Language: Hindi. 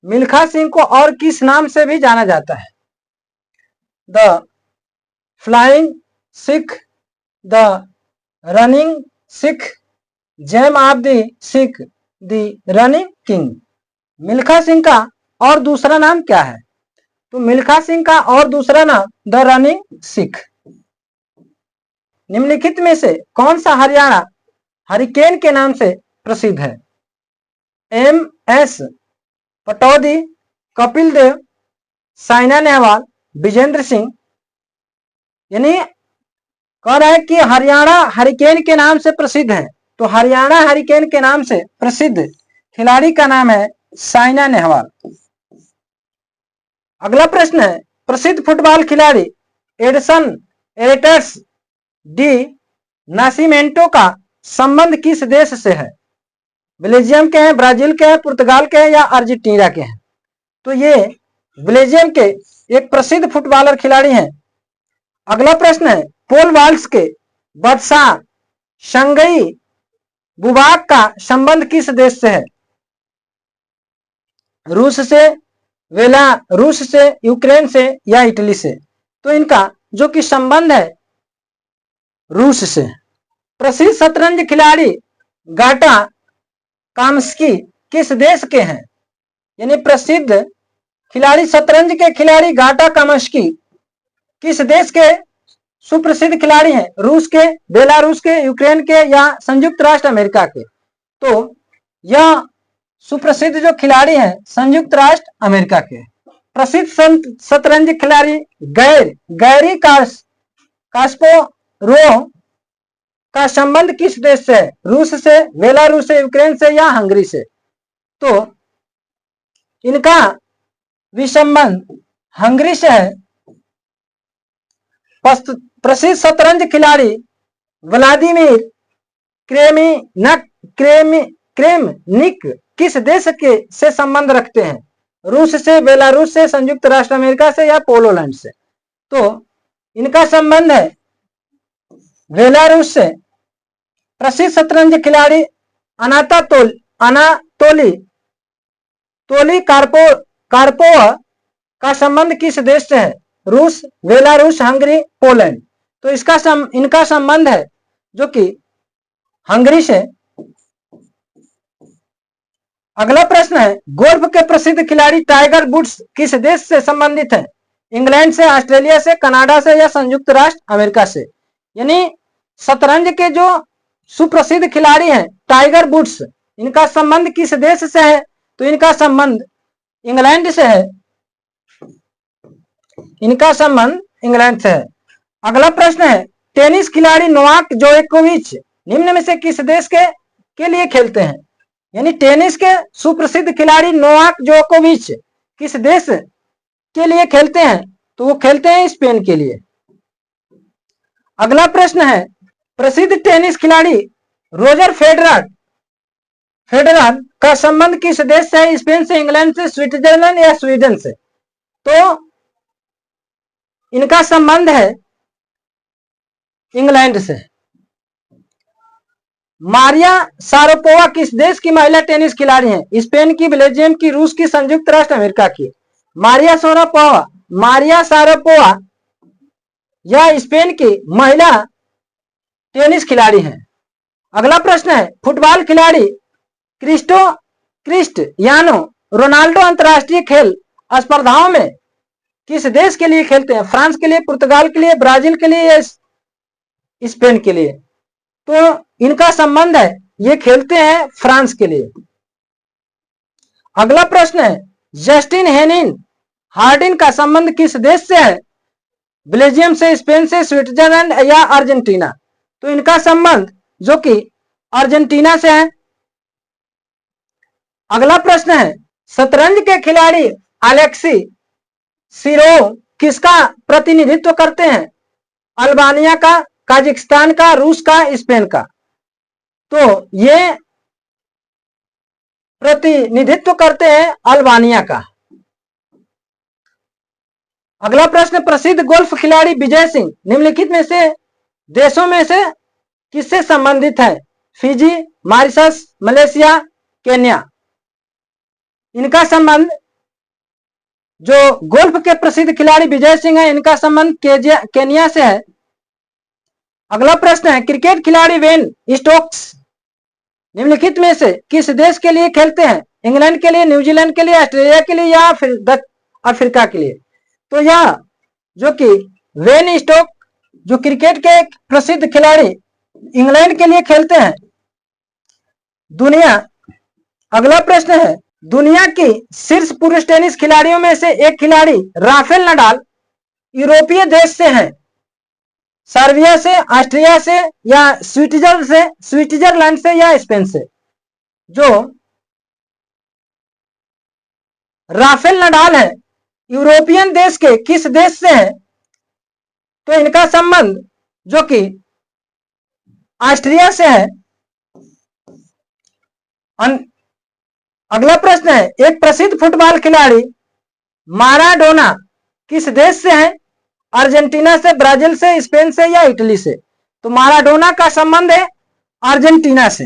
मिल्खा सिंह को और किस नाम से भी जाना जाता है? The flying Sikh, the running Sikh, gem of the Sikh, the running king. Milkha Singh का और दूसरा नाम क्या है? तो मिल्खा सिंह का और दूसरा नाम द रनिंग सिख। निम्नलिखित में से कौन सा हरियाणा हरिकेन के नाम से प्रसिद्ध है? M S Pataudi, Kapil Dev, Saina Nehwal, Vijendra Singh. यानी कह रहा है कि हरियाणा हरिकेन के नाम से प्रसिद्ध है, तो हरियाणा हरिकेन के नाम से प्रसिद्ध खिलाड़ी का नाम है साइना नेहवाल। अगला प्रश्न है, प्रसिद्ध फुटबॉल खिलाड़ी एडसन एरेटस डी नासिमेंटो का संबंध किस देश से है? बेल्जियम के हैं, ब्राजील के हैं, पुर्तगाल के हैं या अर्जेंटीना के हैं? तो ये बेल्जियम के एक प्रसिद्ध फुटबॉलर खिलाड़ी हैं। अगला प्रश्न है, पोल वाल्स के बादशाह शंगई बुबाक का संबंध किस देश से है? रूस से, बेलारूस से, यूक्रेन से या इटली से? तो इनका जो कि संबंध है रूस से। प्रसिद्ध शतरंज खिलाड़ी गाटा काम्स्की किस देश के हैं? यानी प्रसिद्ध खिलाड़ी शतरंज के खिलाड़ी गाटा काम्स्की किस देश के सुप्रसिद्ध खिलाड़ी हैं? रूस के, बेलारूस के, यूक्रेन के या संयुक्त राष्ट्र अमेरिका के? तो यह सुप्रसिद्ध जो खिलाड़ी हैं संयुक्त राष्ट्र अमेरिका के। प्रसिद्ध शतरंज खिलाड़ी गैरी कास्पारोव का संबंध किस देश से है? रूस से, बेलारूस से, यूक्रेन से या हंगरी से? तो इनका भी संबंध हंगरी से है। प्रसिद्ध शतरंज खिलाड़ी व्लादिमीर क्रेमनिक किस देश के से संबंध रखते हैं? रूस से, बेलारूस से, संयुक्त राष्ट्र अमेरिका से या पोलैंड से? तो इनका संबंध है बेलारूस से। प्रसिद्ध शतरंज खिलाड़ी अनातोली कार्पोव का संबंध किस देश से है? रूस, बेलारूस, हंगरी, पोलैंड? तो इनका संबंध है जो कि हंगरी से। अगला प्रश्न है, गोल्फ के प्रसिद्ध खिलाड़ी टाइगर वुड्स किस देश से संबंधित हैं? इंग्लैंड से, ऑस्ट्रेलिया से, कनाडा से या संयुक्त राष्ट्र अमेरिका से? यानी शतरंज के जो सुप्रसिद्ध खिलाड़ी हैं टाइगर वुड्स, इनका संबंध किस देश से है? तो इनका संबंध इंग्लैंड से है। इनका संबंध इंग्लैंड से है। अगला प्रश्न है, टेनिस खिलाड़ी नोवाक जोकोविच निम्न में से किस देश के लिए खेलते हैं? यानी टेनिस के सुप्रसिद्ध खिलाड़ी नोवाक जोकोविच किस देश के लिए खेलते हैं? तो वो खेलते हैं स्पेन के लिए। अगला प्रश्न है, प्रसिद्ध टेनिस खिलाड़ी रोजर फेडरर का संबंध किस देश से है? स्पेन से, इंग्लैंड से, स्विट्जरलैंड या स्वीडन से? तो इनका संबंध है इंग्लैंड से। मारिया शारापोवा किस देश की महिला टेनिस खिलाड़ी हैं? स्पेन की, बेल्जियम की, रूस की, संयुक्त राष्ट्र अमेरिका की? मारिया शारापोवा यह स्पेन की महिला टेनिस खिलाड़ी हैं। अगला प्रश्न है, फुटबॉल खिलाड़ी क्रिस्टियानो रोनाल्डो अंतरराष्ट्रीय खेल स्पर्धाओं में किस देश के लिए खेलते हैं? फ्रांस के लिए, पुर्तगाल के लिए, ब्राजील के लिए या स्पेन के लिए? तो इनका संबंध है, ये खेलते हैं फ्रांस के लिए। अगला प्रश्न है, जस्टिन हेनिन हार्डिन का संबंध किस देश से है? बेल्जियम से, स्पेन से, स्विट्जरलैंड या अर्जेंटीना? तो इनका संबंध जो कि अर्जेंटीना से है। अगला प्रश्न है, शतरंज के खिलाड़ी अलेक्सी सिरोव किसका प्रतिनिधित्व करते हैं? अल्बानिया का, काजाकिस्तान का, रूस का, स्पेन का? तो ये प्रतिनिधित्व करते हैं अल्बानिया का। अगला प्रश्न, प्रसिद्ध गोल्फ खिलाड़ी विजय सिंह निम्नलिखित में से देशों में से किससे संबंधित है? Fiji, Mauritius, Malaysia, Kenya? इनका संबंध जो गोल्फ के प्रसिद्ध खिलाड़ी विजय सिंह है, इनका संबंध केनिया से है। अगला प्रश्न है, क्रिकेट खिलाड़ी वेन स्टोक्स निम्नलिखित में से किस देश के लिए खेलते हैं? इंग्लैंड के लिए, न्यूजीलैंड के लिए, ऑस्ट्रेलिया के लिए या फिर अफ्रीका के लिए? तो यह जो कि वेन स्टोक जो क्रिकेट के एक प्रसिद्ध खिलाड़ी इंग्लैंड के लिए खेलते हैं। अगला प्रश्न है, दुनिया की शीर्ष पुरुष टेनिस खिलाड़ियों में से एक खिलाड़ी राफेल नडाल यूरोपीय देश से हैं, सर्बिया से, ऑस्ट्रिया से या स्विट्जरलैंड से या स्पेन से? जो राफेल नडाल है यूरोपियन देश के किस देश से है? तो इनका संबंध जो कि ऑस्ट्रिया से है। अगला प्रश्न है, एक प्रसिद्ध फुटबॉल खिलाड़ी माराडोना किस देश से है? अर्जेंटीना से, ब्राजील से, स्पेन से या इटली से? तो माराडोना का संबंध है अर्जेंटीना से।